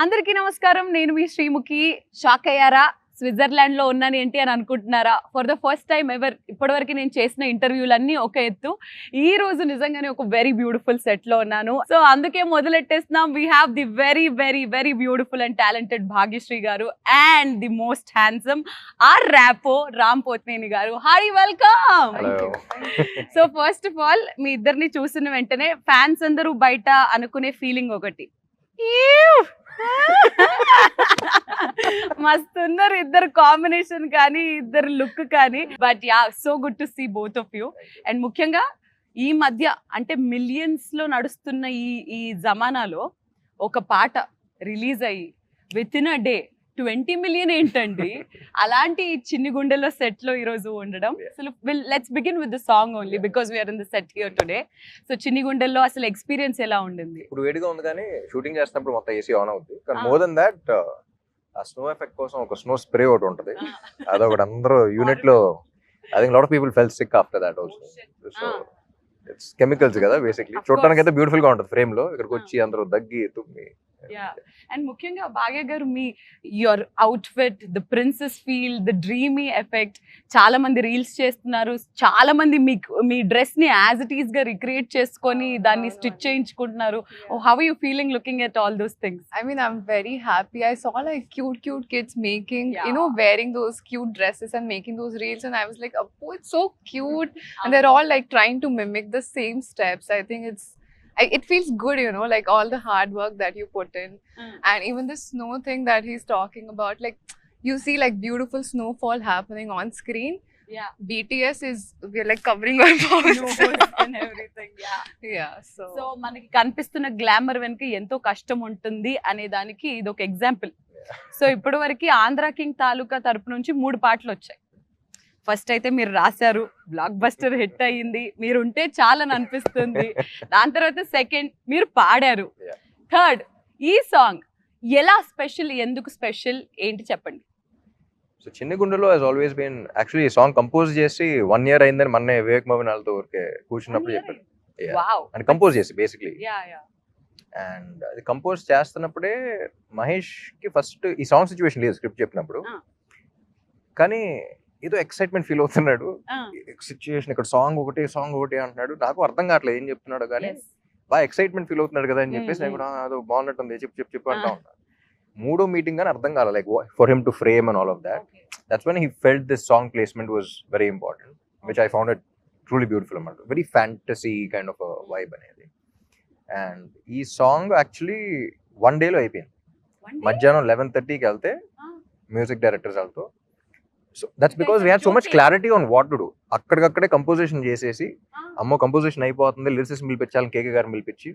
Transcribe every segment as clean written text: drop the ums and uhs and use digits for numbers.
అందరికీ నమస్కారం. నేను మీ శ్రీముఖి. షాక్ అయ్యారా? స్విట్జర్లాండ్ లో ఉన్నాను ఏంటి అని అనుకుంటున్నారా? For the first time ever ఇప్పటివరకు నేను చేసిన ఇంటర్వ్యూలన్నీ ఒక ఎత్తు. ఈ రోజు నిజంగానే ఒక వెరీ బ్యూటిఫుల్ సెట్ లో ఉన్నాను. సో అందుకే మొదలెట్టేస్తున్నాం. We have the very very very beautiful and talented Bhagyashri గారు and the most handsome R Rapo Ram Pothineni గారు. Hi, welcome. So first of all మీ ఇద్దరిని చూసిన వెంటనే ఫ్యాన్స్ అందరూ బయట అనుకునే ఫీలింగ్ ఒకటి, మస్తున్నారు ఇద్దరు కాంబినేషన్ కానీ ఇద్దరు లుక్ కానీ. But yeah, so good to see both of you. And ముఖ్యంగా ఈ మధ్య అంటే మిలియన్స్ లో నడుస్తున్న ఈ జమానాలో ఒక పాట రిలీజ్ అయ్యి with in a day 20 million ఏంటండి? అలాంటి చిన్ని గుండెలో సెట్ లో ఈ రోజు ఉండడం. అసలు let's begin with the song only because we are in the set here today. So చిన్ని గుండెల్లో అసలు ఎక్స్పీరియన్స్ ఎలా ఉండింది? ఇప్పుడు వేడిగా ఉంది కానీ షూటింగ్ చేస్తున్నప్పుడు మొత్తం ఏసీ ఆన్ అవుతుంది. కానీ మోర్ దెన్ దాట్ ఆ స్నో ఎఫెక్ట్ కోసం ఒక స్నో స్ప్రే ఒకటి ఉంటుంది. అదొకటి అందరూ యూనిట్ లో I think lot of people felt sick after that also. So it's chemicals కదా బేసిక్లీ. చూడడానికి అయితే బ్యూటిఫుల్ గా ఉంటుంది ఫ్రేమ్ లో. ఇక్కడికి వచ్చి అందరూ దగ్గి తుమ్మి. అండ్ ముఖ్యంగా భాగ్య గారు మీ your outfit, the princess feel, the dreamy effect, చాలా మంది రీల్స్ చేస్తున్నారు. చాలా మంది మీ డ్రెస్ ని యాజ్ ఇట్ ఈస్ గా రిక్రియేట్ చేసుకొని దాన్ని స్టిచ్ చేయించుకుంటున్నారు. How are you feeling looking at all those things? I mean, I'm very happy. I saw like cute kids making, wearing those cute dresses and making those reels, and I was like, oh, it's so cute. And they're all like trying to mimic the same steps. I think it feels good, like all the hard work that you put in. And even the snow thing that he's talking about, like you see like beautiful snowfall happening on screen. Yeah. BTS we're like covering our mouths and everything. Yeah. So మనకి కనిపిస్తున్న glamour వెనుక ఎంతో కష్టం ఉంటుంది అనే దానికి ఇది ఒక ఎగ్జాంపుల్. సో ఇప్పటి వరకు ఆంధ్ర కింగ్ తాలూకా తరపు నుంచి 3 పాటలు వచ్చాయి. ఫస్ట్ అయితే మీరు రాశారు, బ్లాక్ బస్టర్ హిట్ అయ్యింది, మీరు ఉంటే చాలని అనిపిస్తుంది. దాని తర్వాత సెకండ్ మీరు పాడారు, థర్డ్ ఈ సాంగ్ ఎలా స్పెషల్, ఎందుకు స్పెషల్, ఏంటి చెప్పండి. సో చిన్ని గుండెలో హస్ ఆల్వేస్ బీన్ యాక్చువల్లీ ఈ సాంగ్ కంపోజ్ చేసి 1 year అయిందని మొన్నే వివేక్ మోహన్ వాళ్ళతో ఊరికే కూర్చున్నప్పుడు చెప్పారు. అండ్ కంపోజ్ చేసి బేసిక్లీ. అండ్ అది కంపోజ్ చేస్తున్నప్పుడే మహేష్ కి ఫస్ట్ ఈ సాంగ్ సిచ్యువేషన్ లేదు స్క్రిప్ట్ చెప్పినప్పుడు, కానీ ఏదో ఎక్సైట్మెంట్ ఫీల్ అవుతున్నాడు. సిచ్యువేషన్ ఇక్కడ సాంగ్ ఒకటి అంటున్నాడు. నాకు అర్థం కావట్లేదు ఏం చెప్తున్నాడు, కానీ బాగా ఎక్సైట్మెంట్ ఫీల్ అవుతున్నాడు కదా అని చెప్పేసి నేను కూడా అదో బాగున్నట్టుంది చెప్పు అంటా ఉంటాను. 3వ మీటింగ్ కానీ అర్థం కాలేదు, like for him to frame and all of that. That's when he felt this song placement was very important, which I found it truly beautiful అన్నమాట. Very fantasy kind of vibe అనేది. And ఈ song actually 1 day లో అయిపోయింది. మధ్యాహ్నం 11:30కి వెళ్తే music directors వాళ్ళతో. So that's because we had so much clarity on what to do. అక్కడికక్కడే కంపోజిషన్ చేసేసి, అమ్మో కంపోజిషన్ అయిపోతుంది, లిరిసిస్ట్ పిలిపించాలని కేకే గారిని పిలిపించి,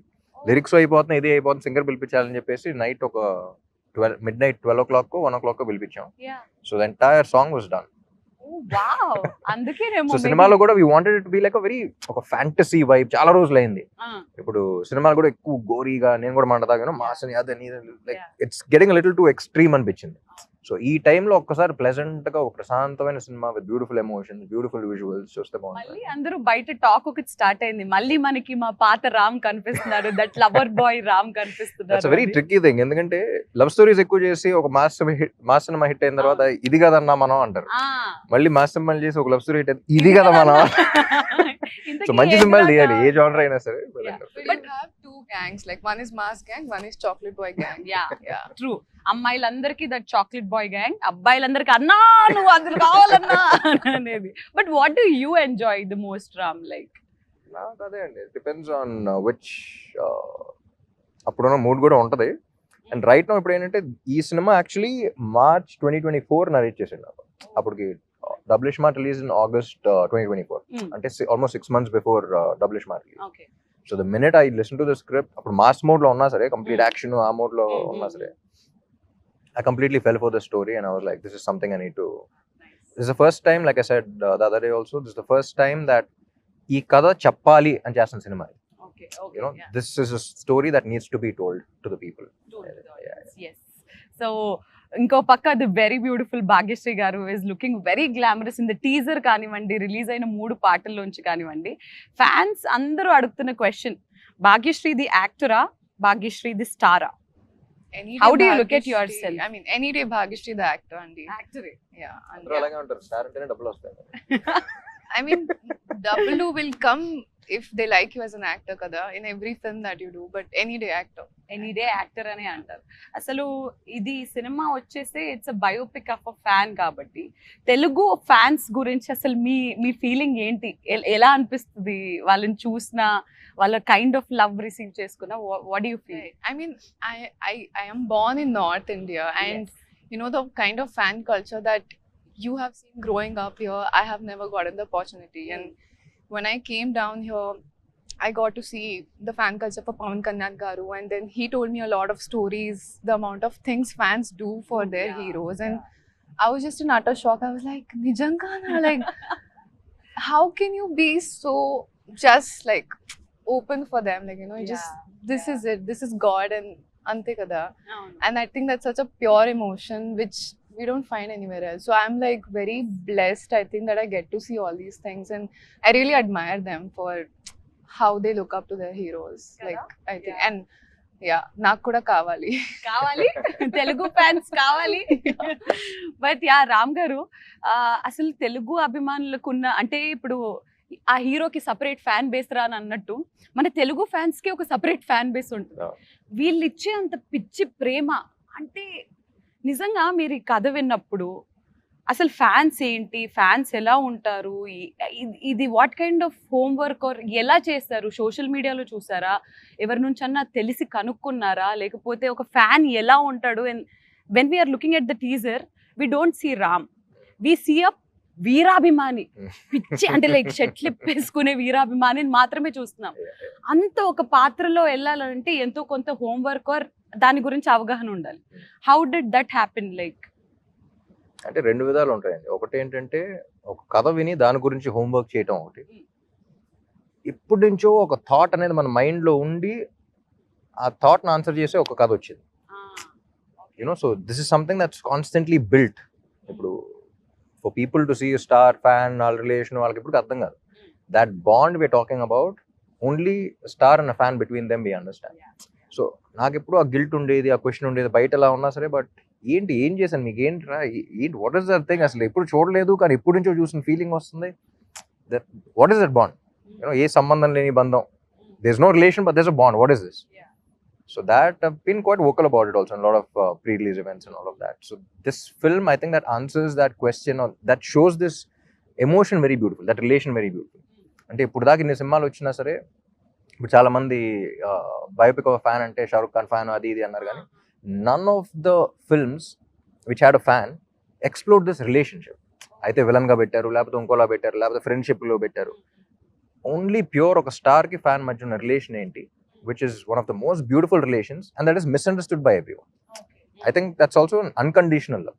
లిరిక్స్ అయిపోతున్నాయి, ఇది అయిపోతుంది, సింగర్ పిలిపించాలని చెప్పేసి నైట్ ఒక midnight 12 o'clock 1 o'clock పిలిపించాం. So the entire song was done. So సినిమాలో కూడా we wanted to be like ఒక ఫ్యాంటసీ వైబ్. చాలా రోజులు అయింది. ఇప్పుడు సినిమాలు కూడా ఎక్కువ గోరీగా, నేను కూడా మాట్లాడతాను మాసని అదని, like it's getting little to extreme అనిపించింది. సో ఈ టైంలో ఒక్కసారి ప్లెజెంట్ గా ఒక ప్రశాంతమైన cinema with beautiful emotions, beautiful visuals చూస్తే బాగుంటుంది. అందరూ బయట టాక్ ఒకటి స్టార్ట్ అయింది, మళ్ళీ మనకి మా పాత రామ్ కనిపిస్తున్నారు, దట్ లవర్ బాయ్ రామ్ కనిపిస్తున్నారు. It's very tricky thing. ఎందుకంటే లవ్ స్టోరీస్ ఎక్కువ చేసి ఒక మాస్ సినిమా హిట్ అయిన తర్వాత ఇది కదన్నా మనం అంటారు. మళ్ళీ మాస్ సినిమాలు చేసి ఒక లవ్ స్టోరీ హిట్ అయింది, ఇది కదా మనం. సో మంచి సినిమాలు తీయాలి, ఏ జానర్ అయినా సరే. But you have 2 gangs, like one is mass gang, one is chocolate boy gang. Yeah. True. అమ్మాయిలందరికీ దట్ చాక్లెట్ బాయ్ గ్యాంగ్, అబ్బాయిలందరికీ అన్నా నువ్వు అందులో కావాలన్నా అనేది. But what do you enjoy the most Ram? Like నాకు అదే అండి, డిపెండ్స్ ఆన్ విచ్ అప్పుడున్న మూడ్ కూడా ఉంటది. అండ్ రైట్ నౌ ఇప్పుడు ఏంటంటే ఈ సినిమా యాక్చువల్లీ March 2024 నరేట్ చేసిండు నాకు. అప్పటికి double smart release in August 2024, అంటే almost 6 months before double smart release. So the minute I listen to the script, అప్పుడు మాస్ మోడ్ లో ఉన్నా సరే, కంప్లీట్ యాక్షన్ ఆ మోడ్ లో ఉన్నా సరే, I completely fell for the story and I was like, this is something I need to. This is the first time, like I said the other day also, this is the first time that ee kada chappali and chestunna cinema. Okay. This is a story that needs to be told to the people. Yes. So ఇంకో పక్క the very beautiful Bhagyashri గారు is looking very glamorous in the teaser కానివ్వండి, release అయిన 3 పాటల్లోంచి కానివ్వండి. Fans అందరూ అడుగుతున్న question, Bhagyashri the యాక్టరా, భాగ్యశ్రీ ది స్టారా? Any How day do you look at Bhagyashree- yourself? I mean, any day Bhagyashree the actor, Andy. Yeah. అందరూ అలాగే ఉంటారు, స్టార్ అంటేనే డబ్బులు వస్తాయి. I mean, double will come if they like you as an actor, kada, in every film that you do. But any day actor. Any day actor అని అంటారు. అసలు ఇది సినిమా వచ్చేసి it's a biopic of a fan కాబట్టి Telugu fans గురించి అసలు మీ feeling ఏంటి? ఎలా అనిపిస్తుంది వాళ్ళని చూసిన, వాళ్ళ కైండ్ ఆఫ్ లవ్ రిసీవ్ చేసుకున్న? What do you feel? Right. I mean, I am born in North India, and you know the kind of fan culture that you have seen growing up here. I have never gotten the opportunity, and when I came down here, I got to see the fan culture for Pawan Kalyan Garu, and then he told me a lot of stories, the amount of things fans do for their heroes, and I was just in utter shock. I was like, Nijangana, like, how can you be so just like open for them? Like, you know, you just this is it, this is God, and ante kada. And I think that's such a pure emotion which we don't find anywhere else. So I'm like very blessed, I think, that I get to see all these things, and I really admire them for how they look up to their heroes. Like, I think, and yeah, నాకు కూడా కావాలి Telugu fans కావాలి. But yeah Ram గారు, అసలు తెలుగు అభిమానులకు ఉన్న, అంటే ఇప్పుడు ఆ హీరోకి సపరేట్ ఫ్యాన్ బేస్ రా అని అన్నట్టు మన తెలుగు ఫ్యాన్స్ కి ఒక సపరేట్ ఫ్యాన్ బేస్ ఉంటుంది. వీళ్ళు ఇచ్చే అంత పిచ్చి ప్రేమ, అంటే నిజంగా మీరు ఈ కథ విన్నప్పుడు అసలు ఫ్యాన్స్ ఏంటి, ఫ్యాన్స్ ఎలా ఉంటారు, ఇది what kind of homework or ఎలా చేస్తారు? సోషల్ మీడియాలో చూసారా, ఎవరి నుంచి అన్నా తెలిసి కనుక్కున్నారా, లేకపోతే ఒక ఫ్యాన్ ఎలా ఉంటాడు? And when we are looking at the teaser we don't see Ram, we see a వీరాభిమాని, పిచ్చి అంటే లైక్ షర్ట్లిప్ వేసుకునే వీరాభిమానిని మాత్రమే చూస్తున్నాం. అంత ఒక పాత్రలో వెళ్ళాలంటే ఎంతో కొంత హోంవర్క్ ఆర్ దాని గురించి అవగాహన ఉండాలి. How did that happen? Like అంటే రెండు విధాలు ఉంటాయండి. ఒకటి ఏంటంటే ఒక కథ విని దాని గురించి హోంవర్క్ చేయటం ఒకటి. ఇప్పటి నుంచో ఒక థాట్ అనేది మన మైండ్లో ఉండి ఆ థాట్ని ఆన్సర్ చేసే ఒక కథ వచ్చింది. You know, so this is something that's constantly built. ఇప్పుడు for people to see star fan వాళ్ళ రిలేషన్ వాళ్ళకి ఇప్పుడు అర్థం కాదు. That bond we are talking about only star and fan between them we understand. So నాకు ఎప్పుడు ఆ గిల్ట్ ఉండేది, ఆ క్వశ్చన్ ఉండేది, బయట ఎలా ఉన్నా సరే, బట్ ఏం చేశాను, మీకు ఏంట్రా, ఏంటి, వాట్ ఈస్ దట్ థింగ్, అసలు ఎప్పుడు చూడలేదు కానీ ఎప్పుడు నుంచో చూసిన ఫీలింగ్ వస్తుంది. That what is that bond? You know, ఏ సంబంధం లేని బంధం, there is no relation but there is a bond, what is this? So that I've been quite vocal about it also in a lot of pre-release events and all of that. So this film, I think that answers that question, or that shows this emotion very beautiful, that relation very beautiful. అంటే ఇప్పుడు దాకా ఇన్ని సినిమాలు వచ్చినా సరే, ఇప్పుడు చాలా మంది బయోపిక్ ఆఫ్ ఫ్యాన్ అంటే షారుఖ్ ఖాన్ ఫ్యాన్ అది ఇది అన్నారు, కానీ none of the films which had a fan explore this relationship. అయితే విలన్గా పెట్టారు, లేకపోతే ఇంకోలా పెట్టారు, లేకపోతే ఫ్రెండ్షిప్లో పెట్టారు. ఓన్లీ ప్యూర్ ఒక స్టార్కి ఫ్యాన్ మధ్య ఉన్న రిలేషన్ ఏంటి, which is one of the most beautiful relations, and that is misunderstood by everyone. I think that's also an unconditional love.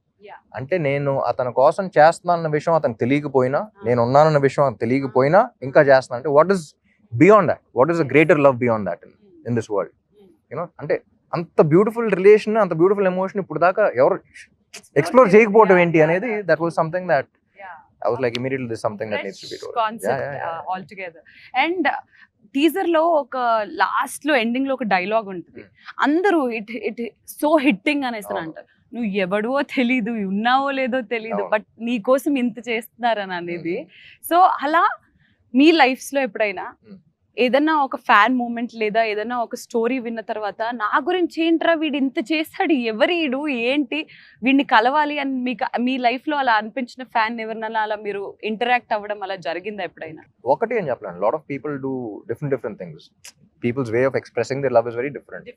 అంటే నేను అతని కోసం చేస్తున్నానన్న విషయం అతనికి తెలియకపోయినా, నేను ఉన్నానన్న విషయం అతనికి తెలియకపోయినా ఇంకా చేస్తున్నా అంటే what is beyond that, what is a greater love beyond that in this world? You know, అంటే అంత బ్యూటిఫుల్ రిలేషన్, అంత బ్యూటిఫుల్ ఎమోషన్ ఇప్పుడు దాకా ఎవరు ఎక్స్ప్లోర్ చేయకపోవడం ఏంటి అనేది, that was something that I was like immediately this is something that needs to be told. Concept altogether. And teaser లో ఒక లాస్ట్ లో ఎండింగ్ లో ఒక డైలాగ్ ఉంటుంది, అందరూ ఇట్ సో హిట్టింగ్ అనేసి అంటారు, నువ్వు ఎవడో తెలీదు, ఉన్నావో లేదో తెలీదు, బట్ నీ కోసం ఇంత చేస్తున్నారని అనేది. సో అలా మీ లైఫ్స్ లో ఎప్పుడైనా ఏదన్నా ఒక ఫ్యాన్ మూమెంట్ లేదా ఏదన్నా ఒక స్టోరీ విన్న తర్వాత నా గురించి ఏంట్రా వీడు ఇంత చేస్తాడు, ఎవరీడు ఏంటి, వీడిని కలవాలి అని మీకు మీ లైఫ్ లో అలా అనిపించిన ఫ్యాన్ ఎవరినైనా అలా మీరు ఇంటరాక్ట్ అవ్వడం అలా జరిగిందా ఎప్పుడైనా? ఒకటి అని చెప్పలేను, lot of people do different things. Peoples way of expressing their love is very different.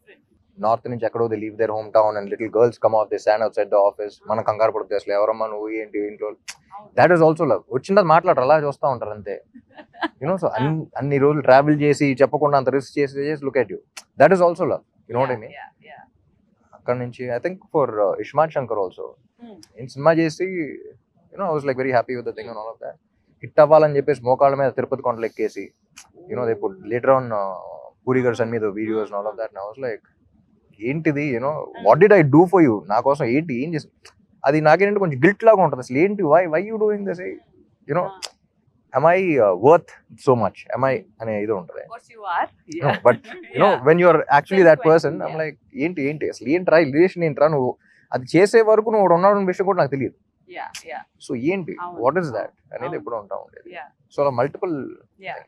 North నుంచి ఎక్కడో they leave their home town and little girls come of they stand outside the office, మనం కంగారు పడుతుంది అసలు ఎవరమ్మా నువ్వు ఏంటి ఇంట్లో. That is also love. వచ్చిందా మాట్లాడరు, అలా చూస్తూ ఉంటారు అంతే. యూనో, సో అన్ని రోజులు ట్రావెల్ చేసి చెప్పకుండా అంత రిస్క్ చేసి look at you, that is also love. You know what I mean? అక్కడ నుంచి I think for Ismart Shankar also, నేను సినిమా చేసి you know I was like very happy with the thing and all of that. Hit అవ్వాలని చెప్పేసి మోకాళ్ళ మీద తిరుపతి కొండలు ఎక్కేసి, you know they put later on Puri గారు సన్ మీద videos and all of that. I was like ఏంటిది, you know what did I do for you, నా కోసం ఏంటి ఏం చేసి, అది నాకేంటంటే కొంచెం గిల్ట్ లాగా ఉంటుంది. అసలు ఏంటి, why you doing this, you know am I worth so much? Am I అనే ఇది ఉంటుంది. Of course you are. No, but when you're actually that person, I'm Yeah. like ఏంటి అసలు ఏంట్రా రిలేషన్ ఏంట్రా, నువ్వు అది చేసే వరకు నువ్వు ఉన్నాడు విషయం కూడా నాకు తెలియదు. Yeah. సో ఏంటి అవును. వాట్ ఇస్ దాట్ అనేది అవును. ఎప్పుడు ఉంటా ఉండేది. Yeah. సో అలా మల్టిపుల్ Yeah.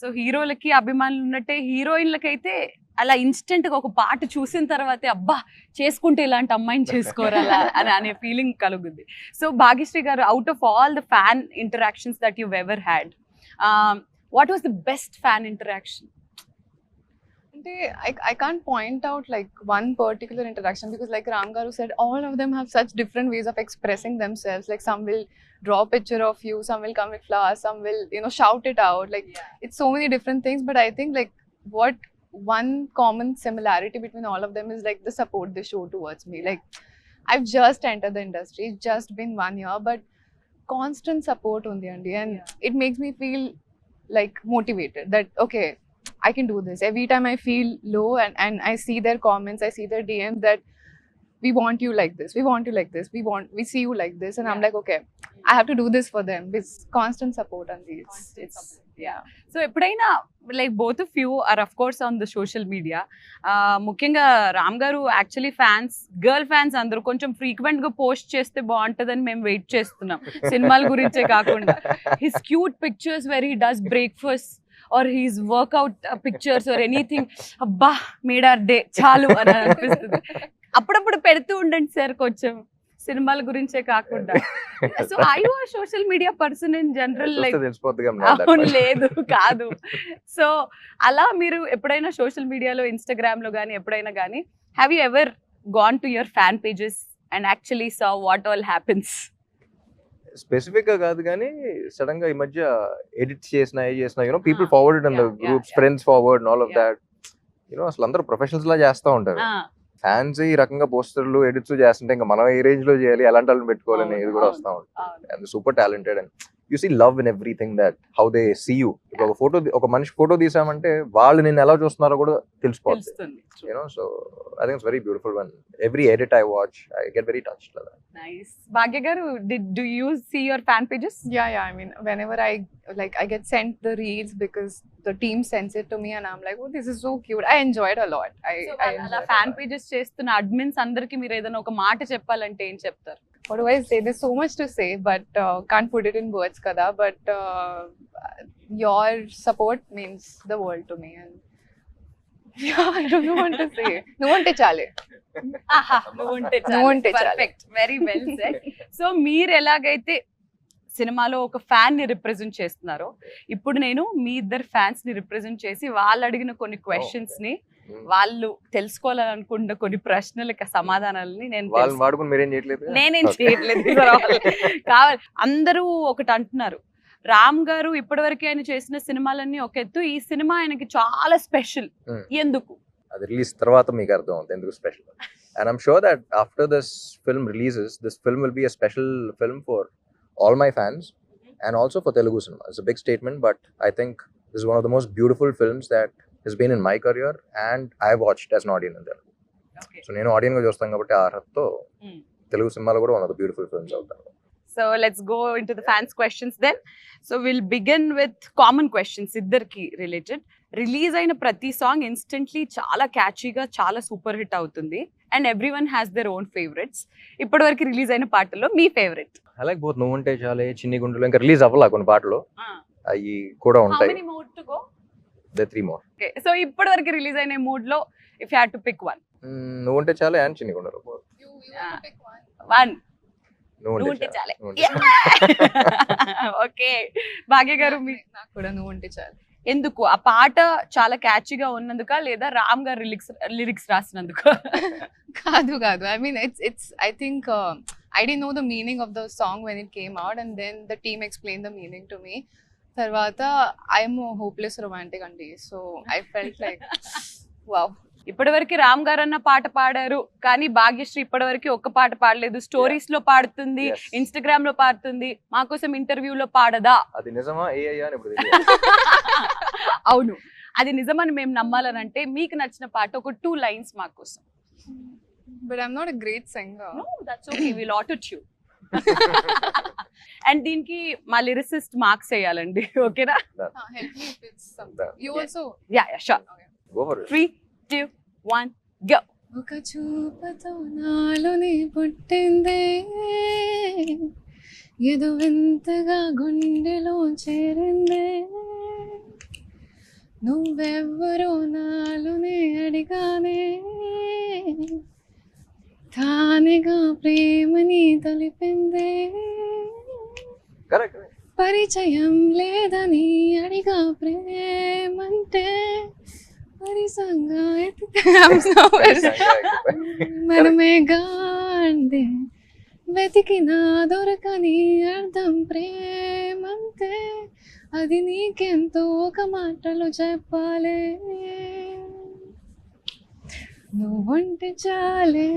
సో హీరోలకి అభిమానులు ఉన్నట్టే హీరోయిన్లకైతే అలా ఇన్స్టెంట్ గా ఒక పాట చూసిన తర్వాతే అబ్బా చేసుకుంటే ఇలాంటి అమ్మాయిని చేసుకోరాలా అని అనే ఫీలింగ్ కలుగుద్ది. సో భాగ్యశ్రీ గారు, out of all the fan interactions that you've ever had, what was the best fan interaction? I can't point out like one particular interaction because like Ram Garu said, all of them have such different ways of expressing themselves. Like some will draw a picture of you, some will come with flowers, some will, you know, shout it out. Like it's so many different things, but I think like what one common similarity between all of them is like the support they show towards me. Like I've just entered the industry, it's just been 1 year, but constant support on the Andy, and it makes me feel like motivated that okay, I can do this. Every time I feel low and I see their comments, I see their DMs that we want you like this, we want you like this, we see you like this, and I'm like okay, I have to do this for them. It's constant support on these. It's yeah. So ఎప్పుడైనా like both of you are of course on the social media, ముఖ్యంగా రామ్ గారు actually fans, girl fans అందరూ కొంచెం frequent గా post చేస్తే బాగుంటుందని మేము wait చేస్తున్నాం, సినిమాల గురించే కాకుండా. His cute pictures where he does breakfast or his workout pictures or anything, అబ్బా మేడ్ ఆర్ డే చాలు అని అనిపిస్తుంది. అప్పుడప్పుడు పెడుతూ ఉండండి సార్ కొంచెం, సినిమాల గురించే కాకుండా. So I you are social media person in general, like అవును లేదు కాదు. సో అలా మీరు ఎప్పుడైనా సోషల్ మీడియాలో, ఇన్స్టాగ్రామ్ లో కానీ ఎప్పుడైనా కానీ, have you ever gone to your fan pages and actually saw what all happens? Specific గా కాదు కానీ సడన్ గా ఈ మధ్య ఎడిట్ చేసిన you know people Ah, forward in the yeah, groups, yeah. Friends forward all of Yeah. That, you know అసలు అందరూ professionals లా చేస్తూ ఉంటారు. ఫ్యాన్స్ ఈ రకంగా పోస్టర్లు ఎడిట్స్ చేస్తుంటే ఇంకా మనం ఏ రేంజ్ లో చేయాలి, ఎలాంటి వాళ్ళని పెట్టుకోవాలని ఇది కూడా వస్తూ ఉంటుంది. And super talented and you see love in everything that how they see you. ఒక మనిషి ఫోటో తీసామంటే వాళ్ళు నిన్ను ఎలా చూస్తున్నారో కూడా తెలిసిపోతుంది. తెలుస్తుంది. You know so I think it's very beautiful one. Every edit I watch I get very touched. Nice. Bhagya గారు, do you see your fan pages? Yeah, I mean, whenever I get sent the reels because the team sends it to me and I'm like, oh, this is so cute. I enjoy it a lot. So, I అలా enjoy it a fan lot. Pages చేస్తున్న admins అందరికి మీరు ఏదైనా ఒక మాట చెప్పాలంటే ఏం చెప్తారు? What do I say? There's so much to say, but can't put it in words, kada. But your support means the world to me, and yeah, I don't know what to say. No one te chale. Perfect, very well said. So మీరు ఎలాగైతే సినిమాలో ఒక fan ని represent చేస్తున్నారో, ఇప్పుడు నేను మీ ఇద్దరు fans ని రిప్రజెంట్ చేసి వాళ్ళు అడిగిన కొన్ని క్వశ్చన్స్ ని, వాళ్ళు తెలుసుకోవాలనుకున్న కొన్ని ప్రశ్నలకి సమాధానాలని వాళ్ళని వాడుకుని మీరేం చేయట్లేదు? నేనేం చేయట్లేదు. కావాలి. అందరూ ఒకటి అంటున్నారు, రామ్ గారు ఇప్పటివరకు ఆయన చేసిన సినిమాలన్నీ ఒక ఎత్తు, ఈ సినిమా ఆయనకి చాలా స్పెషల్. ఎందుకు? అది రిలీజ్ తర్వాత మీకు అర్థం అవుతుంది ఎందుకు special. And I'm sure that after this film releases, this film will be a special film for all my fans and also for Telugu cinema. It's a big statement, but I think this is one of the most beautiful films that has been in my career and I watched as an audience in Telugu. Okay. So నేను audience గా చూస్తాను కాబట్టి ఆ అర్హతతో తెలుగు సినిమాలో కూడా one of the beautiful films అవుతాను. So let's go into the fans questions then. So we'll begin with common questions, ఇద్దరికి related. రిలీజ్ అయిన ప్రతి సాంగ్ ఇన్స్టెంట్లీ చాలా క్యాచీగా, చాలా సూపర్ హిట్ అవుతుంది and every one has their own favourites. ఇప్పటి వరకు release అయిన పాటల్లో మీ ఫేవరెట్? I like both. నువ్వు ఉంటే చాలే, చిన్ని గుండెలు, ఇంకా రిలీజ్ అవ్వాల కొన్ని పాటలు, అవి కూడా ఉంటాయి. They 3 more. Okay, so ఇప్పటి వరకు రిలీజ్ అయిన మూడ్ లో if you had to pick one? నువ్వు ఉంటే చాలే అండ్ చిన్ని గుండెలు. You want to pick one? One. నువ్వు ఉంటే చాలే. ఓకే. భాగ్య గారు, నాకు కూడా నువ్వు ఉంటే చాలు. ఎందుకు? ఆ పాట చాలా క్యాచీగా ఉన్నందుక, లేదా రామ్ గారు లిరిక్స్ రాసినందుక? కాదు. I mean, it's I think I didn't know the meaning of the song when it came out, and then the team explained the meaning to me. Tarvata, I'm a hopeless romantic andi, so I felt like wow. ఇప్పటివరకు రామ్ గారు అన్న పాట పాడారు, కానీ భాగ్యశ్రీ ఇప్పటివరకు ఒక్క పాట పాడలేదు. స్టోరీస్ లో పాడుతుంది, ఇన్స్టాగ్రామ్ లో పాడుతుంది, మా కోసం ఇంటర్వ్యూలో పాడదా? అది నిజమా ఏయ్యా అని ఇప్పుడు అవును, అది నిజమని మేము నమ్మాలనంటే మీకు నచ్చిన పాట ఒక 2 lines మా కోసం. But I'm not a great singer. No, that's okay. We'll auto-tune. And దీనికి మా లిరిసిస్ట్ మార్క్స్ వేయాలండి ఓకేనా? Help me if it's something. You also. Yeah sure. Go for it. 3, 2, 1 go. ఒక చూపుతో నాలోని పుట్టిందే ఏదో వింతగా గుండెలో చేరిందే నువ్వెవ్వరో నాలోనే అడిగానే తానేగా ప్రేమని తెలిపిందే Correct. పరిచయం లేదని అడిగా ప్రేమంటే పరిసంగా మనమే గాండే వెతికినా దొరకని అర్థం ప్రేమంతే అది నీకెంతో ఒక మాటలో చెప్పాలే నువ్వుంటే చాలే.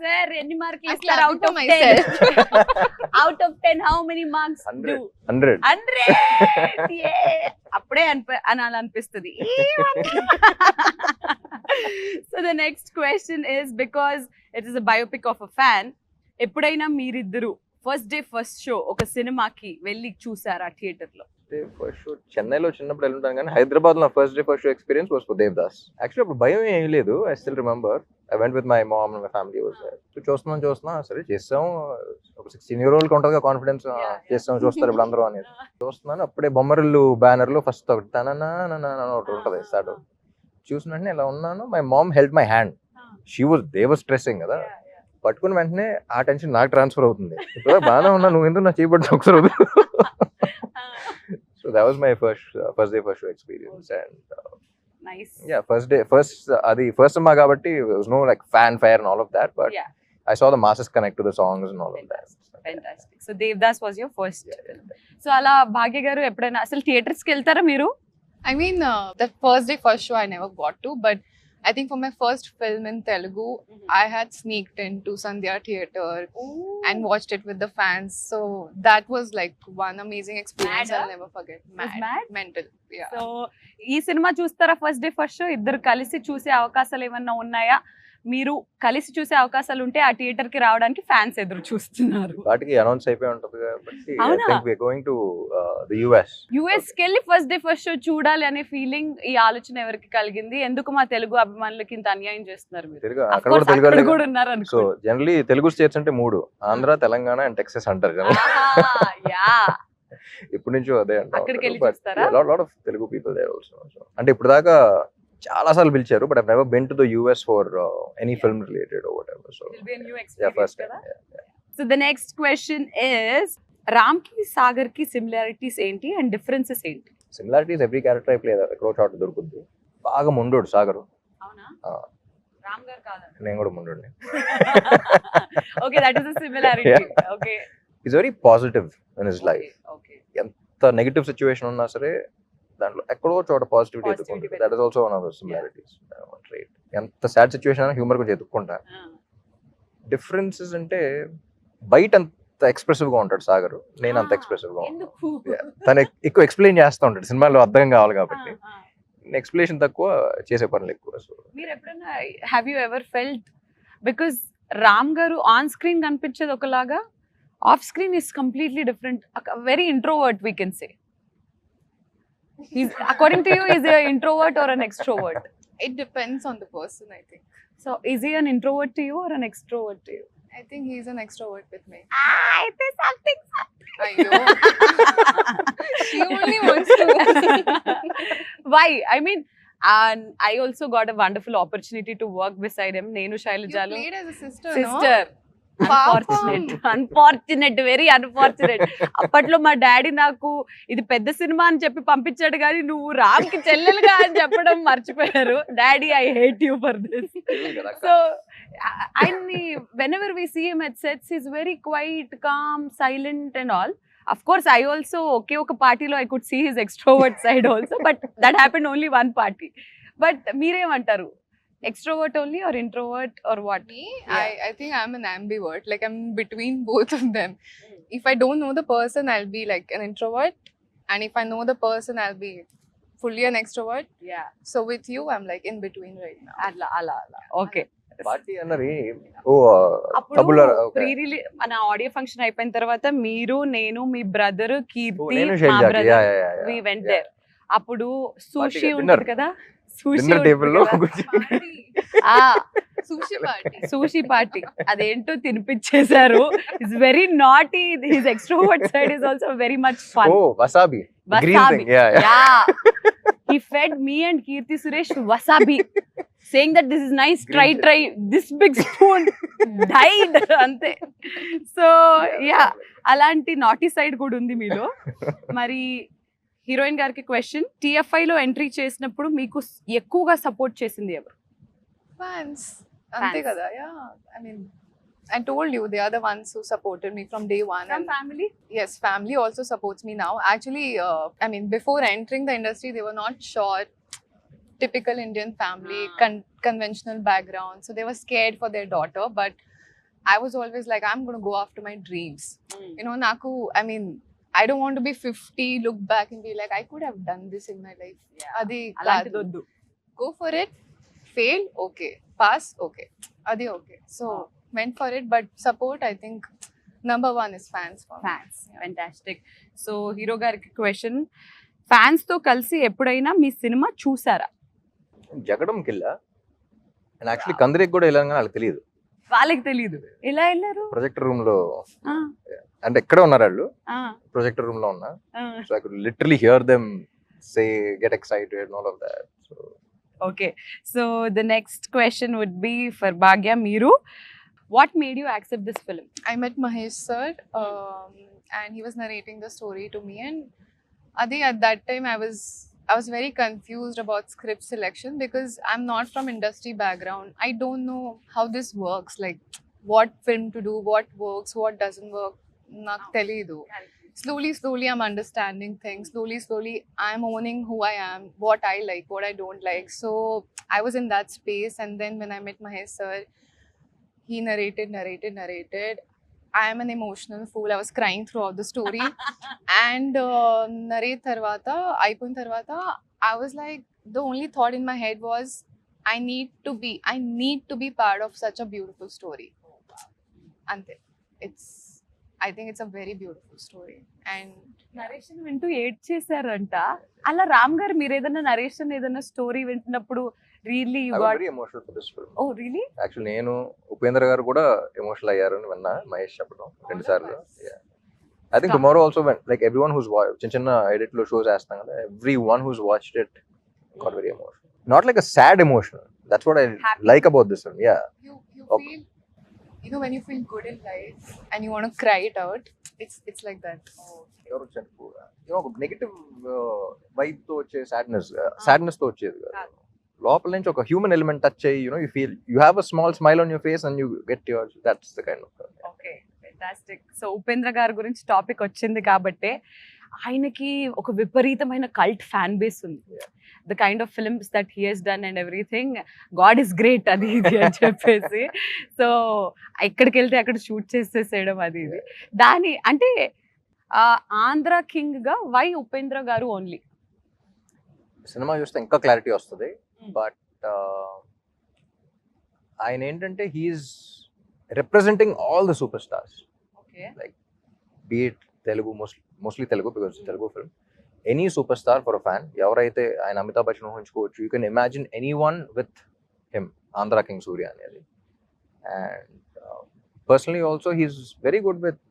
సార్ ఎన్ని మార్కులు I ఇస్తారు clap out to of myself. 10? Out of 10 how many marks 100. 100. అప్పుడే అనిపిస్తుంది. So the next question is because it is a biopic of a fan. ఎప్పుడైనా మీరిద్దరు ఫస్ట్ డే ఫస్ట్ షో ఒక సినిమాకి వెళ్ళి చూసారా థియేటర్ లో? ఫస్ట్ షో చెన్నైలో చిన్నప్పుడు వెళ్ళుంటాను కానీ హైదరాబాద్ లో first day first show experience was for Devdas. Actually అప్పుడు భయం ఏం లేదు. I still remember I went with my mom and my family was there. So చూస్తున్నా సరే చేస్తాం. ఒక 16-year-old ఉంటుంది కాన్ఫిడెన్స్, చేస్తాం చూస్తారు ఇప్పుడు అందరూ అనేది. చూస్తున్నాను అప్పుడే బొమ్మరిల్లు బ్యానర్ లో ఫస్ట్ ఒకటి తననా ఒకటి ఉంటుంది స్టార్ట్. చూసినట్టు ఇలా ఉన్నాను. My mom help my hand. They was stressing కదా, పట్టుకుని వెంటనే ఆ టెన్షన్ నాకు ట్రాన్స్ఫర్ అవుతుంది. ఇప్పుడు బాగానే ఉన్నా, నువ్వు ఎందుకు నా చేయబడి ఒకసారి అవుతుంది. So that was my first day first show experience, and nice. yeah, first cinema kabatti there was no like fanfare and all of that, but Yeah. I saw the masses connect to the songs and all of that. Fantastic. So Devdas was your first. So అలా భాగ్య గారు ఎప్పుడైనా అసలు theatres కి వెళ్తారా మీరు? I mean, that first day first show I never got to, but I think for my first film in Telugu, I had sneaked into Sandhya Theatre and watched it with the fans. So that was like one amazing experience Mad, I'll never forget. mad? Mental. Yeah. So ఈ cinema చూస్తారా first day first show? ఇద్దరు కలిసి చూసే అవకాశాలు ఏమన్నా ఉన్నాయా? మీరు కలిసి చూసే అవకాశాలు ఉంటే ఆ థియేటర్ కి రావడానికి ఫ్యాన్స్ ఎదురు చూస్తున్నారు. వాటికి అనౌన్స్ అయిపోయి ఉంటుంది కాబట్టి I అవునా? think we are going to the US. US కి వెళ్ళి ఫస్ట్ డే ఫస్ట్ షో చూడాలి అనే ఫీలింగ్, ఈ ఆలోచన ఎవరికి కలిగింది? ఎందుకు మా తెలుగు అభిమానులకి ఇంత అన్యాయం చేస్తున్నారు మీరు? తెలుగు Of అక్కడ course, కూడా తెలుగు అక్కడ వాళ్ళే కూడా ఉన్నారు సో అనుకో. జనరలీ తెలుగు స్టేట్స్ అంటే 3: ఆంధ్ర, తెలంగాణ అండ్ టెక్సస్ అంటారు కదా. యా ఇప్పటి నుంచో అదే అక్కడికి వెళ్ళి అంటారు. చూస్తారా? Lot of Telugu people there also. అంటే ఇప్పుడు దాకా చాలా సార్లు పిలిచారు, but I've never been to the US for any film related or whatever. So It'll be a new yeah, experience first కదా. time. So the next question is, Ram కి సాగర్ కి similarities ఏంటి అండ్ డిఫరెన్సెస్ ఏంటి? సిమిలారిటీస్ ఎవ్రీ క్యారెక్టర్ అయిపోయి ఎక్కడో చోట దొరుకుద్ది. బాగా ముండోడు సాగరు. అవునా? Ah. రామ్ గారు కాదా? నేను కూడా ముండోడిని. Okay, that is the similarity. Okay is very positive in his life. Okay ఎంత నెగటివ్ సిచ్యువేషన్ ఉన్నా సరే దాంట్లో ఎక్కడో చోట పాజిటివిటీ Positivity ఎత్తుకుంటుంది. That is also one of the similarities. Right. ఎంత సాడ్ సిచ్యువేషన్ అయినా హ్యూమర్ కొంచెం ఎత్తుక్కుంటా. డిఫరెన్సెస్ అంటే బయట అంత ఎక్స్ప్రెసివ్ గా ఉంటాడు సాగర్, నేను అంత ఎక్స్ప్రెసివ్ గా ఉంటాను. ఎందుకు? తను ఎక్కువ ఎక్స్ప్లెయిన్ చేస్తూ ఉంటాడు, సినిమాలో అర్థం కావాలి కాబట్టి. ఎక్స్ప్లెనేషన్ తక్కువ, చేసే పనులు ఎక్కువ. సో మీరు ఎప్పుడైనా have you ever felt, because Ram గారు ఆన్ స్క్రీన్ కనిపించేది ఒకలాగా, off screen is completely different. Very introvert we can say. According to you, is he an introvert or an extrovert? It depends on the person, I think. So is he an introvert to you or an extrovert to you? I think he's an extrovert with me. It is something. Ayyo. She only wants to. Why? I mean, and I also got a wonderful opportunity to work beside him. Nenu You Shailajalu played as a sister, sister. no? Unfortunate, very unfortunate. అప్పట్లో మా daddy నాకు ఇది పెద్ద cinema అని చెప్పి పంపించాడు, కానీ నువ్వు రామ్ కి చెల్లెలుగా అని చెప్పడం మర్చిపోయారు. Daddy, I hate you for this. So ఆయన్ని whenever we see him at sets, he's very quiet, calm, silent and all. Of course, I also ఒకే ఒక పార్టీలో I could see his extrovert side also, but that happened only one party. But మీరేమంటారు? Extrovert only or introvert or what? Me, Yeah. I think I'm an ambivert. Like I'm between both of them. If I don't know the person, I'll be like an introvert, and if I know the person, I'll be fully an extrovert. Yeah. So with you, I'm like in between right now. అలా. Okay, party అన్నది ఓ అప్పుడు తబులా pre release మన audio function అయిపోయిన తర్వాత మీరు నేను మీ బ్రదర్ కీర్తి నేను మా షైజాకి బ్రదర్ వి వెంట్ దేర్. అప్పుడు సూషి Party, ఉంటుంది dinner. కదా, సూషి డిన్నర్ టేబుల్ లో Party. Sushi party. Sushi party అదేంటో తినిపించేశారు. It's very naughty. His extrovert side is also very much fun. ఓ wasabi green Wasabi. Thing yeah Yeah. He fed me and Kirti Suresh wasabi, saying that this is nice. Green Try. This big spoon died. Ante. So yeah, అలాంటి naughty side కూడా ఉంది మీలో. మరి heroine గారికి question, TFI లో entry చేసినప్పుడు మీకు ఎక్కువగా సపోర్ట్ చేసింది ఎవరు? Fans. Ante Fans. kada, yeah. I mean, I told you they are the ones who supported me from day one. From And family? yes, family also supports me now. Actually, I mean, before entering the industry, they were not sure. Typical Indian family, conventional background. So they were scared for their daughter. But I was always like, I'm going to go after my dreams. You know, Naku, I mean, I don't want to be 50, look back and be like, I could have done this in my life. Adi అలాంటిది kaadu. వద్దు. Go for it. Fail, okay. Pass, okay. Adi okay. So went for it. But support, I think, number one is fans for me. Fans. Fantastic. So hero గారికి question, fans తో కలిసి ఎప్పుడైనా మీ cinema చూసారా? జగడం కిల్ల and actually కందరికి కూడా వెళ్ళాను కానీ వాళ్ళకి తెలియదు. వాళ్ళకి తెలియదు. ఎలా వెళ్ళారు? ప్రొజెక్టర్ రూమ్ లో ఆ, అంటే ఎక్కడే ఉన్నారు వాళ్ళు, ఆ, ప్రొజెక్టర్ రూమ్ లో ఉన్నా. ఆ. So I could literally here them say get excited and all of that. So Okay, so the next question would be for Bhagya Meeru. What made you accept this film? I met Mahesh sir, and he was narrating the story to me. And Adi, at that time, I was very confused about script selection because I'm not from industry background. I don't know how this works, like what film to do, what works, what doesn't work. Nak telidu. Slowly, I'm understanding things. Slowly, I'm owning who I am, what I like, what I don't like. So I was in that space, and then when I met Mahesh sir, he narrated. I am an emotional fool. I was crying throughout the story. And narrate tarvata, అయిపోయిన తర్వాత, I was like, the only thought in my head was, I need to be part of such a beautiful story. Ante. I think it's a very beautiful story. And narration వింటూ ఏడ్ చేశారంట. అలా రామ్ గారు మీరు ఏదైనా narration ఏదైనా story వింటున్నప్పుడు really you I was got, very emotional for this film. Oh really? Actually నేను ఉపేంద్ర గారు కూడా ఎమోషనల్ అయ్యారు అని విన్నా మహేష్ చెప్పడం 2 సార్లు. I think tomorrow also when like everyone who's చిన్న ఎడిట్ లో షోస్ వేస్తాం కదా, everyone who's watched it got very emotional. Not like a sad emotional. That's what I like about this film. Yeah, you Okay. feel, you know, when you feel good in life and you want to cry it out, it's like that. ఒక negative vibe తో వచ్చే sadness తో వచ్చేది కాదు. లోపల నుంచి ఒక human element touch అయ్యి you feel you have a small smile on your face and you get your, that's the kind of. Okay, fantastic. So Upendra గారి గురించి టాపిక్ వచ్చింది కాబట్టి, ఆయనకి ఒక విపరీతమైన కల్ట్ ఫ్యాన్ బేస్ ఉంది. The kind of films that he he's done and everything, god is great అది ఇది అని చెప్పేసి. సో ఎక్కడికి వెళ్తే అక్కడ షూట్ చేసేసేయడం అది ఇది. దాని అంటే ఆంధ్ర కింగ్ గా వై ఉపేంద్ర గారు ఓన్లీ? సినిమా చూస్తే ఇంకా క్లారిటీ వస్తుంది. బట్ ఆయన ఏంటంటే he's representing all the super stars. Okay, like be it Telugu, mostly Telugu because Telugu film. Any super star for a fan, ఎవరైతే ఆయన అమితాబ్ బచ్చన్ ఊహించుకోవచ్చు. You can imagine any one with him, Andhra king Surya అనేది. And personally also he's very good with,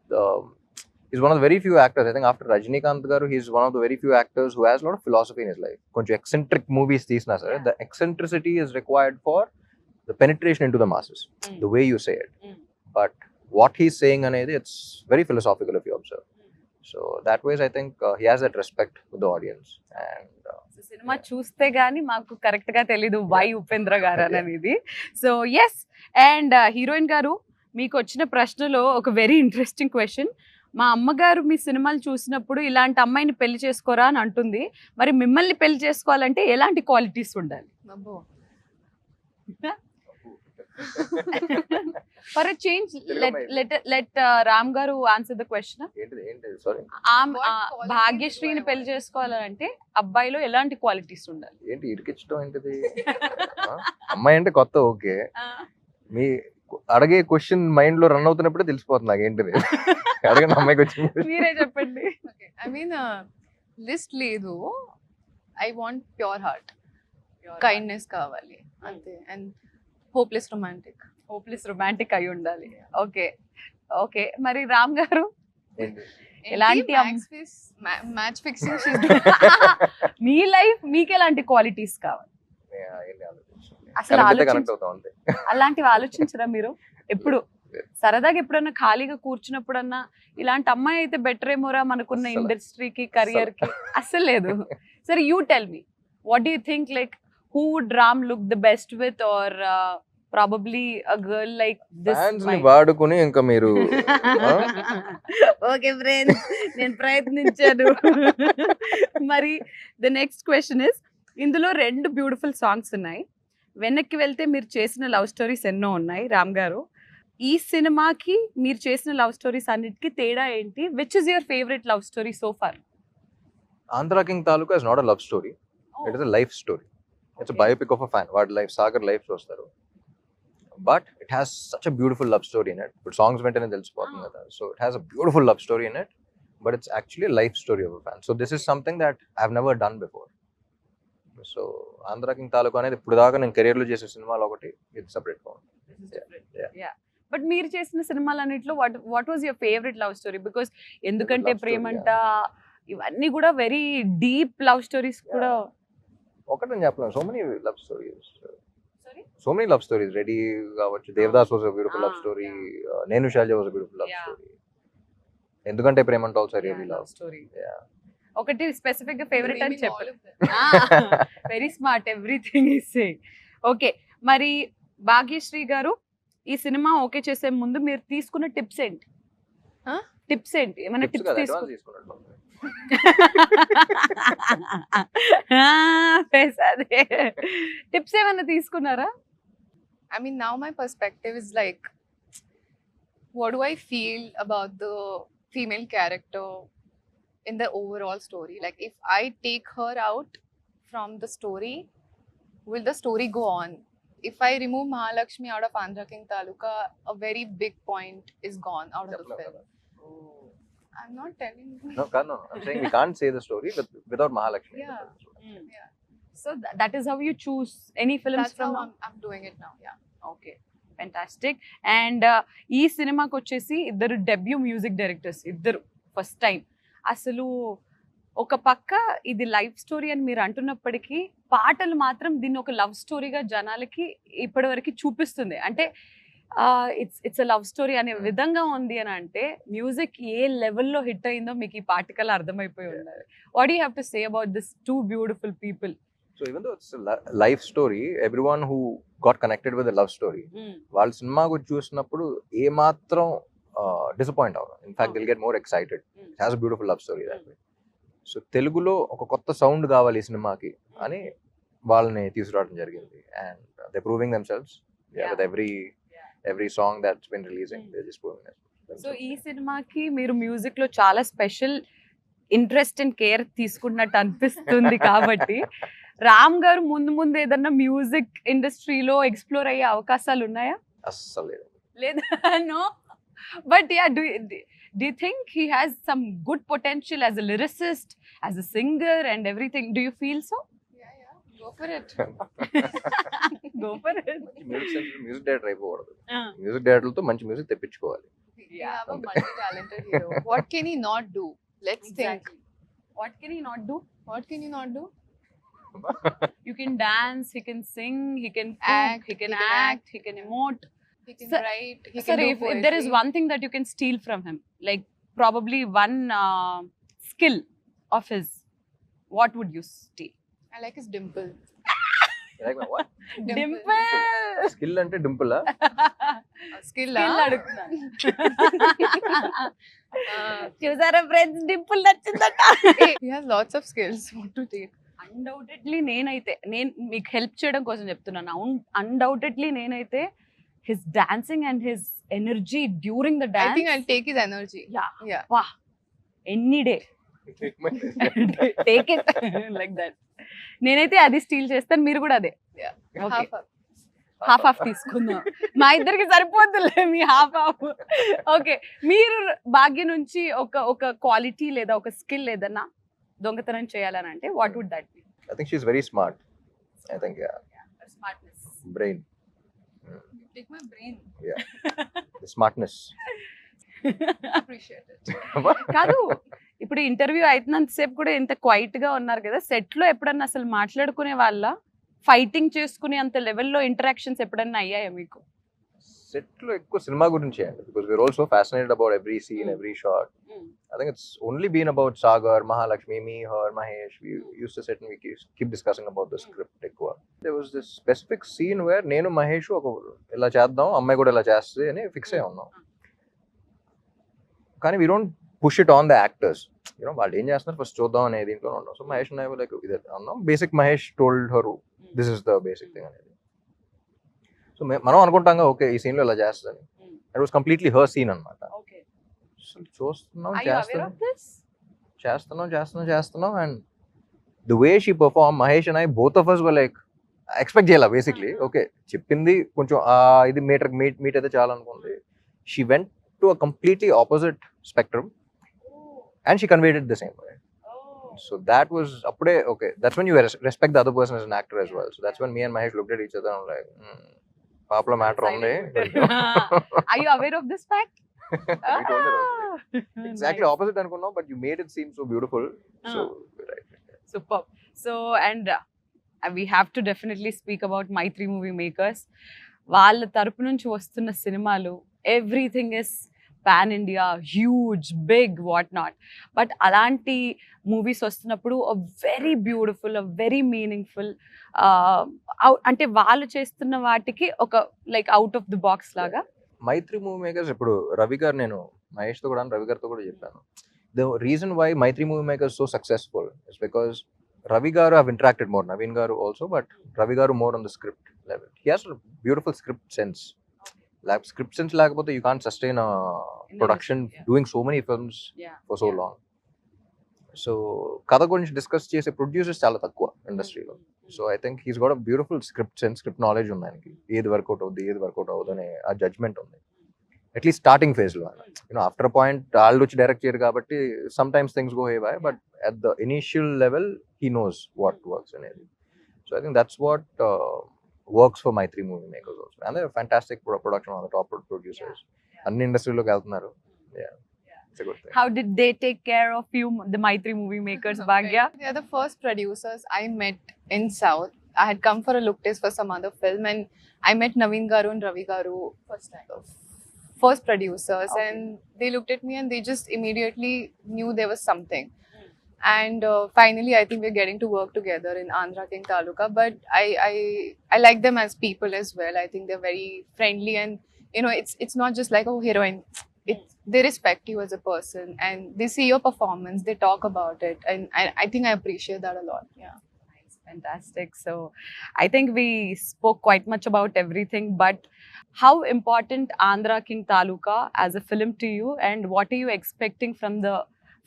he's one of the very few actors, I think after Rajinikanth garu, he's one of the very few actors who has a lot of philosophy in his life. Konchu eccentric movies teesna sir, the eccentricity is required for the penetration into the masses, the way you say it. But what he's saying anedi, it's very philosophical if you observe. So that ways I think he has that respect with the audience. And cinema చూస్తే గానీ మాకు correct గా తెలీదు why Upendra గారు అనేది. So yes, and heroine గారు, మీకు వచ్చిన ప్రశ్నలో ఒక వెరీ ఇంట్రెస్టింగ్ క్వశ్చన్. మా అమ్మగారు మీ సినిమాలు చూసినప్పుడు ఇలాంటి అమ్మాయిని పెళ్లి చేసుకోరా అని అంటుంది. మరి మిమ్మల్ని పెళ్లి చేసుకోవాలంటే ఎలాంటి క్వాలిటీస్ ఉండాలి? Abbo. For a change let Ram గారు ఆన్సర్ ద క్వశ్చన్. ఏంటిది సారీ, భాగ్యశ్రీని పెళ్లి చేసుకోవాలంటే అబ్బాయిలో ఎలాంటి క్వాలిటీస్ ఉండాలి? ఏంటి ఇరికించడం ఏంటిది? అమ్మాయి అంటే కొత్త ఓకే, మీ అడిగే క్వశ్చన్ మైండ్ లో రన్ అవుతున్నప్పుడే తెలిసిపోతుంది నాకు ఏంటిది. అడగండి అమ్మాయికి వచ్చింది. మీరే చెప్పండి. Okay. I mean, list లేదు. I want pure heart. Kindness కావాలి అంతే. And hopeless romantic. Hopeless romantic అయి ఉండాలి. ఓకే ఓకే, మరి రామ్ గారు ఏంటి? ఎలాంటి మ్యాచ్ ఫిక్సింగ్ మీ లైఫ్ మీకు ఎలాంటి క్వాలిటీస్ కావాలి? ఏంటి ఆలోచించండి. అసలు కనెక్ట్ ఆలోచించ అవుతాం అంతే. అలాంటివి ఆలోచించరా మీరు ఎప్పుడు? సరదాగా ఎప్పుడన్నా ఖాళీగా కూర్చున్నప్పుడన్నా ఇలాంటి అమ్మాయి అయితే బెటర్ ఏమోరా మనకున్న అస్సలు. ఇండస్ట్రీకి కెరియర్ కి? అస్సలు లేదు. సరే you tell me, what do you think, like who would Ram look the best with, or probably a girl like this? Fans ని వాడుకుని ఇంకా మీరు ఓకే ఫ్రెండ్స్, నేను ప్రయత్నించాను. మరి ద నెక్స్ట్ క్వశ్చన్ ఇస్, ఇందులో 2 బ్యూటిఫుల్ సాంగ్స్ ఉన్నాయి. వెనక్కి వెళ్తే మీరు చేసిన లవ్ స్టోరీస్ ఎన్నో ఉన్నాయి రామ్ గారు. ఈ సినిమాకి మీరు చేసిన లవ్ స్టోరీస్ అన్నిటికీ తేడా ఏంటి? Which is your favourite love story so far? Andhra king Taluka is not a love story, it is a life story. It's biopic of a fan. వాడి లైఫ్, సాగర్ లైఫ్ చూస్తారు, but it has such a beautiful love story in it. ఇప్పుడు songs వెంటనే తెలిసిపోతుంది కదా. So it has a beautiful love story in it, but it's actually life story of a fan. So this is something that I have never done before. So Andhra king Taluka అనేది ఇప్పుడు దాకా నేను career లో చేసే సినిమాలో ఒకటి, ఇది సెపరేట్ గా ఉంది. బట్ మీరు చేసిన సినిమాలన్నిట్లో what was your favourite love story? Because ఎందుకంటే Love story, ప్రేమంట ఇవన్నీ కూడా వెరీ డీప్ లవ్ స్టోరీస్ కూడా. ఒకటి నేను చెప్పలేను, so many love stories, so many love stories. Ready కావచ్చు, Devadas was a beautiful love story, Nenu షాజా was a beautiful love Yeah. Story. ఎందుకంటే ప్రేమంట also really love story. Yeah. ఒకటి స్పెసిఫిక్ గా ఫేవరెట్ అని all చెప్పండి. of them. Very smart, everything is saying. Okay, మరి భాగ్యశ్రీ గారు, ఈ సినిమా ఓకే చేసే ముందు మీరు తీసుకున్న టిప్స్ ఏంటి? Huh? టిప్స్ ఏంటి? ఏమైనా Tips టిప్స్ కదా, తీసుకు advance తీసుకున్నట్టు. అదే టిప్స్ ఏమైనా తీసుకున్నారా? I mean, now my perspective is like, what do I feel about the female character in the overall story? Like, if I take her out from the story, will the story go on? If I remove Mahalakshmi out of Andhra King Taluka, a very big point is gone out of the చెప్పలేం film. కదా. I'm not telling you. No, I'm saying we can't say the story without Mahalakshmi. Yeah. Yeah. So that is how you choose any films That's from? how I'm doing it now. Yeah. Okay, fantastic. And ఈ సినిమాకి వచ్చేసి ఇద్దరు debut music directors, ఇద్దరు first time. అసలు ఒక పక్క ఇది life story అని మీరు అంటున్నప్పటికీ పాటలు మాత్రం దీన్ని ఒక లవ్ స్టోరీగా జనాలకి ఇప్పటివరకు చూపిస్తుంది. అంటే ఇట్స్ అ లవ్ స్టోరీ అనే విధంగా ఉంది అని అంటే మ్యూజిక్ ఏ లెవెల్లో హిట్ అయిందో మీకు ఈ పాటికల్ అర్థమైపోయి ఉండాలి. What you have to say about this 2 beautiful people? So even though it's a life story, everyone who got connected with the love story, వాళ్ళ సినిమా గురించి చూసినప్పుడు ఏ మాత్రం డిసప్పాయింట్ అవ్వరు. In fact they'll get more excited. It has a beautiful love story that way. So తెలుగులో ఒక కొత్త sound కావాలి ఈ సినిమాకి అని వాళ్ళని తీసుకురావడం జరిగింది. And they proving themselves with every song that's been releasing. They just proving themselves. So ఈ సినిమాకి మీరు మ్యూజిక్ లో చాలా స్పెషల్ ఇంట్రెస్ట్ అండ్ కేర్ తీసుకున్నట్టు అనిపిస్తుంది కాబట్టి రామ్ గారు ముందు ముందు ఏదన్నా మ్యూజిక్ ఇండస్ట్రీలో ఎక్స్ప్లోర్ అయ్యే అవకాశాలు ఉన్నాయా? అస్సలు లేదు. లేదా? No, but yeah, do you think he has some good potential as a lyricist, as a singer and everything? Do you feel so? Yeah. Go for it. Go for it. Music director అయిపోకూడదు. Music డైరెక్టర్లతో మంచి music తెప్పించుకోవాలి. We have a multi-talented hero. What can he not do? Let's think. What can he not do? What can he not do? You can dance, he can sing, he can cook, Act, he can he can act, he can emote. He can Sir- write. He Sir, can do if there is poetry. one thing that you can steal from him, like probably one skill of his, what would you steal? I like his dimple. Like what? Dimple. Skill అంటే dimple. Skill. Skill అడుగుతున్నాను. చూసారా friends, dimple నచ్చిందట. He has lots of skills. What to take? Undoubtedly నేను మీకు help చేయడం కోసం చెప్తున్నాను. Undoubtedly నేనైతే his dancing and his energy during the I dance, think I'll take his energy. Yeah. వా, any day take it like that. నేనైతే అది steel చేస్తాను, మీరు కూడా అదే. Yeah. Okay. Half up. Half తీసుకుందాం, మా ఇద్దరికి సరిపోతుందిలే మీ హాఫ్. ఓకే, మీరు భాగ్య నుంచి ఒక క్వాలిటీ లేదా ఒక స్కిల్ ఏదన్నా దొంగతనం చేయాలని అంటే what would that be? I think she's very smart. I think, yeah. Smartness. Brain. Take my brain. Yeah. The smartness. Appreciate it. కాదు, ఇప్పుడు ఇంటర్వ్యూ అవుతున్నంత సేపు కూడా ఇంత క్వైట్ గా ఉన్నారు కదా, సెట్ లో ఎప్పుడన్నా అసలు మాట్లాడుకునే వాళ్ళ, ఫైటింగ్ చేసుకునే అంత లెవెల్లో ఇంటరాక్షన్స్ ఎప్పుడన్నా అయ్యాయా మీకు? Set లో ఎక్కువ సినిమా గురించి అండి, because we're also fascinated about every scene, every shot. I think it's only been about Sagar, Mahalakshmi, me, her, Mahesh. We used to sit and we keep discussing about the script ఎక్కువ. There was this specific scene where నేను మహేష్ ఒక ఇలా చేద్దాం, అమ్మాయి కూడా ఇలా చేస్తుంది అని ఫిక్స్ అయ్యి ఉన్నాం. కానీ we don't push it on the actors. You know, వాళ్ళు ఏం చేస్తున్నారు ఫస్ట్ చూద్దాం అనేది దీంట్లో ఉన్నాం. So Mahesh and I were like, ఇదే అన్నాం. Basic Mahesh told her this is the basic thing అనేది. సో మనం అనుకుంటాం ఓకే ఈ సీన్ లో ఇలా చేస్తుంది. It was completely her scene అన్నమాట. చూస్తున్నాం చేస్తున్నాం and the way she perform, Mahesh and I both of us were like expect చేయాలి బేసిక్లీ. ఓకే చెప్పింది కొంచెం ఇది మీట్ అయితే చాలా అనుకుంది. She went to a completely opposite spectrum and she conveyed it the same way. So that was appude okay, that's when you respect the other person as an actor as well. So that's when me and Mahesh looked at each other and like paapla matter undi. Are you aware of this fact? We told her exactly opposite anukunnam, but you made it seem so beautiful. So right. Superb. So and we have to definitely speak about Maitri Movie Makers. వాళ్ళ తరపు నుంచి వస్తున్న సినిమాలు everything is pan India, huge, big, what not. But అలాంటి movies వస్తున్నప్పుడు very beautiful, very meaningful, అంటే వాళ్ళు చేస్తున్న వాటికి ఒక like out of the box లాగా. మైత్రి మూవీ మేకర్స్ ఇప్పుడు రవి గారు, నేను మహేష్తో కూడా రవి గారితో కూడా చెప్పాను, the reason why Mythri movie makers so successful is because Ravi garu have interacted more, Naveen garu also, but Ravi garu more on the script level. He has a beautiful script sense. Like script sense lagapothe you can't sustain a production doing so many films for so long. So kada gurinchi discuss chese producers chaala takkuva industry lo. So I think he's got a beautiful script sense, script knowledge undi aniki. Edi workout avudane aa judgment undi. At least starting phase lo, you know, after a point all which direct cheyaru kabatti sometimes things go haywire, but at the initial level he knows what works and everything. So I think that's what works for Maitri Movie Makers also, and they're a fantastic production, on the top producers anni industry lo keltunnaru. Yeah, it's a good thing. How did they take care of you, the Maitri Movie Makers, Bhagya? They are the first producers I met in South. I had come for a look test for some other film and I met Naveen garu and Ravi garu first producers, and they looked at me and they just immediately knew there was something. And finally I think we're getting to work together in Andhra King Taluka, but I like them as people as well. I think they're very friendly, and you know, it's not just like, oh, heroine. They respect you as a person and they see your performance, they talk about it, and I think I appreciate that a lot. Yeah. Fantastic. So I think we spoke quite much about everything, but how important Andhra King Taluka as a film to you, and what are you expecting from the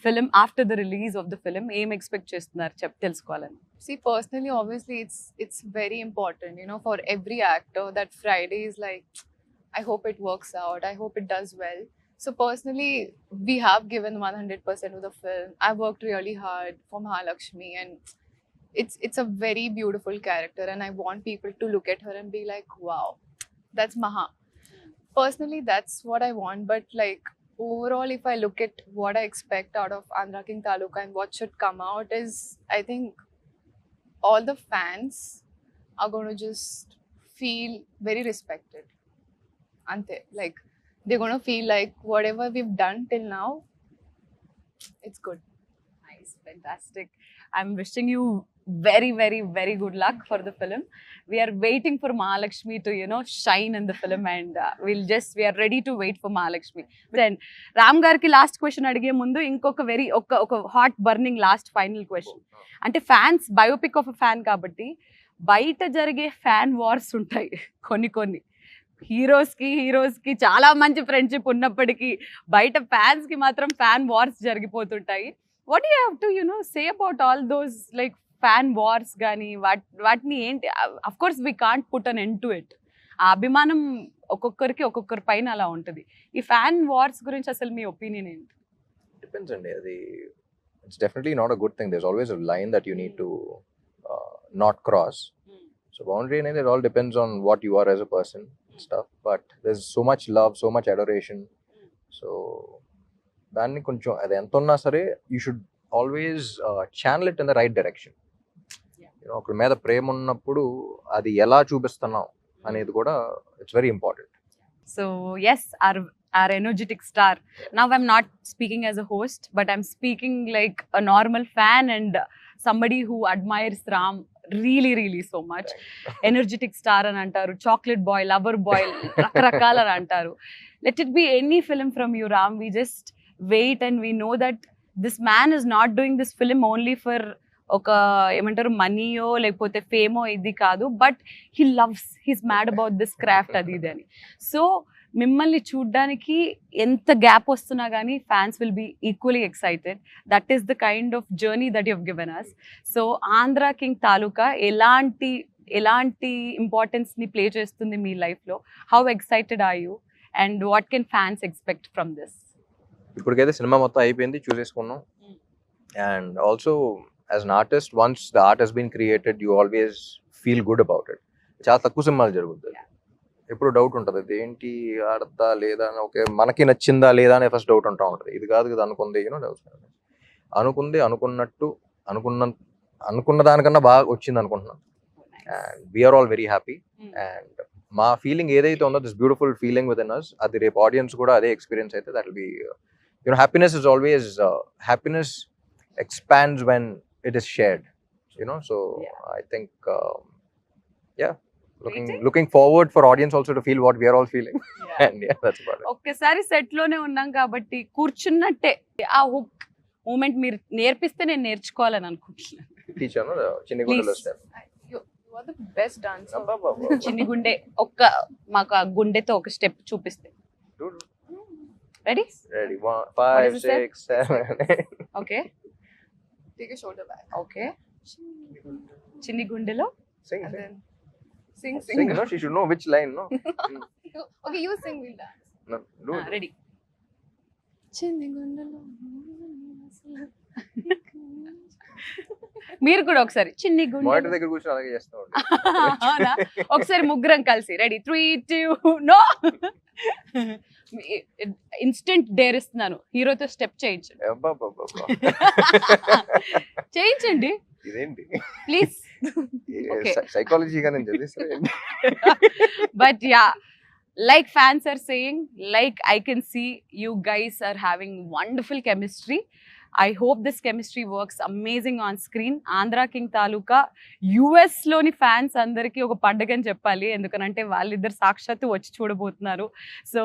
film after the release of the film? Em expect chestunar telusukovalani. See, personally, obviously it's very important, you know, for every actor that Friday is like, I hope it works out, I hope it does well. So personally, we have given 100% of the film. I worked really hard for Mahalakshmi, and it's a very beautiful character, and I want people to look at her and be like, wow, that's Maha. Personally, that's what I want, but like overall, if I look at what I expect out of Andhra King Taluka and what should come out is, I think all the fans are going to just feel very respected. Ante, like they're going to feel like whatever we've done till now, it's good. Nice, fantastic. I'm wishing you very, very, very good luck for the film. We are waiting for Mahalakshmi to, you know, shine in the film, and we are ready to wait for Mahalakshmi. Then Ram garki last question adige mundu inkoka very oka hot burning last final question. Ante fans biopic of a fan kabatti బయట జరిగే fan wars ఉంటాయి కొన్ని heroes కి చాలా మంచి friendship ఉన్నప్పటికీ బయట fans కి మాత్రం ఫ్యాన్ వార్స్ జరిగిపోతుంటాయి. What you have to, you know, say about all those like fan wars కానీ వాటిని ఏంటి? Of course we can't put an end to it, ఆ అభిమానం ఒక్కొక్కరికి ఒక్కొక్కరి పైన అలా ఉంటుంది. ఈ ఫ్యాన్ వార్స్ గురించి అసలు మీ ఒపీనియన్ ఏంటి? డిపెండ్స్ అండి. అది it's definitely not a good thing. There is always a line that you need to not cross. So boundary అనేది it all depends on what you are as a person stuff, but there is so much love, so much adoration. So దాన్ని కొంచెం అది ఎంత ఉన్నా సరే you should always channel it in the right direction. ఒకరి మీద ప్రేమ ఉన్నప్పుడు అది ఎలా చూపిస్తున్నాం అనేది కూడా it's very important. So yes, our energetic star. Now I'm not speaking as a host, but I'm speaking like a normal fan and somebody who admires Ram really so much. Energetic star అని అంటారు, chocolate boy, lover boy, రకరకాల అని అంటారు. Let it be any film from you, Ram. We just wait and we know that this man is not doing this film only for ఒక ఏమంటారు మనీయో లేకపోతే ఫేమో ఇది కాదు, but he loves, he's mad about this craft అది ఇది అని. So మిమ్మల్ని చూడ్డానికి ఎంత గ్యాప్ వస్తున్నా కానీ fans will be equally excited. That is the kind of journey that you've given us. So Andhra king Taluka ఎలాంటి ఇంపార్టెన్స్ని ప్లే చేస్తుంది మీ లైఫ్లో? How excited are you and what can fans expect from this? ఇప్పటికైతే సినిమా మొత్తం అయిపోయింది, చూసేసుకున్నాం. And also as an artist, once the art has been created, you always feel good about it. చాలా తక్కువ సినిమాలు జరుగుతుంది, ఎప్పుడు డౌట్ ఉంటుంది, అది ఏంటి ఆడతా లేదా అని, ఓకే మనకి నచ్చిందా లేదా అనే ఫస్ట్ డౌట్ ఉంటా ఉంటుంది. ఇది కాదు కదా అనుకుంది, డౌట్ అనుకుంది అనుకున్నట్టు అనుకున్న దానికన్నా బాగా వచ్చింది అనుకుంటున్నాను. And we are all very happy. And మా ఫీలింగ్ ఏదైతే ఉందో, this beautiful feeling with in us, అది రేపు ఆడియన్స్ కూడా అదే ఎక్స్పీరియన్స్ అయితే that will be happiness is always happiness expands when it is shared, so Yeah. I think looking forward for audience also to feel what we are all feeling. And that's about it. ఒక్కసారి set లోనే ఉన్నాం కాబట్టి కూర్చున్నట్టే ఆ hook moment మీరు నేర్పిస్తే నేను నేర్చుకోవాలని అనుకుంటున్నాను. Teacher, no, చిన్ని గుండెలో Please. step. You are the best dancer. చిన్ని గుండె మాకు ఆ గుండెతో ఒక స్టెప్ చూపిస్తే. Dude, ready? ready, 1 What 5 is the 6 7 8. Okay Take a shoulder back. Okay. చిన్ని గుండెలో Sing, And sing. then sing. Sing, no, she should know which line, no? Okay, you sing, we'll dance. No, do it. Ready. మీరు కూడా ఒకసారి చిన్ని Monitor గుండె దగ్గర కూర్చొని అలాగే చేస్తాం. అవునా? ఒకసారి ముగ్గురం కలిసి రెడీ 3 2 నో. ఇన్స్టెంట్ డేర్ ఇస్తున్నాను, హీరోతో స్టెప్ చేయించండి. చేయించండి ఇదేంటి ప్లీజ్. Okay. సైకాలజీగా నేను చదివిస్తాను. But yeah, like fans are saying, like I can see you guys are having wonderful chemistry. I hope this chemistry works amazing on screen. Andhra King Taluka US లోని fans అందరికీ ఒక పండుగ అని చెప్పాలి, ఎందుకనంటే వాళ్ళిద్దరు సాక్షాత్తు వచ్చి చూడబోతున్నారు. So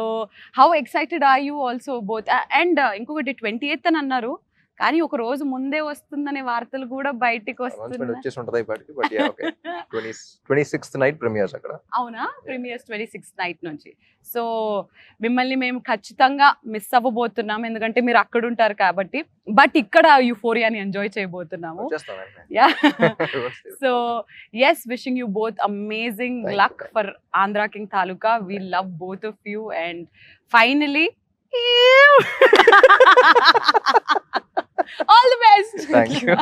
how excited are you also both? And ఇంకొకటి 28th అని అన్నారు, కానీ ఒక రోజు ముందే వస్తుందనే వార్తలు కూడా బయటికి అనౌన్స్మెంట్ వస్తున్నాయి. వచ్చేసి ఉంటుంది ఇప్పటికి, but yeah okay. 26th night premieres అక్కడ. అవునా? ప్రీమియర్స్ 26th నైట్ నుంచి. సో మిమ్మల్ని మేము ఖచ్చితంగా మిస్ అవ్వబోతున్నాం, ఎందుకంటే మీరు అక్కడ ఉంటారు కాబట్టి. బట్ ఇక్కడ యూఫోరియాని ఎంజాయ్ చేయబోతున్నాము. వచ్చేస్తాం వెంటనే. Yeah. So yes, wishing you both amazing Thank you, luck thank for Andhra king Taluka. We love both of you and finally all the best. Thank you.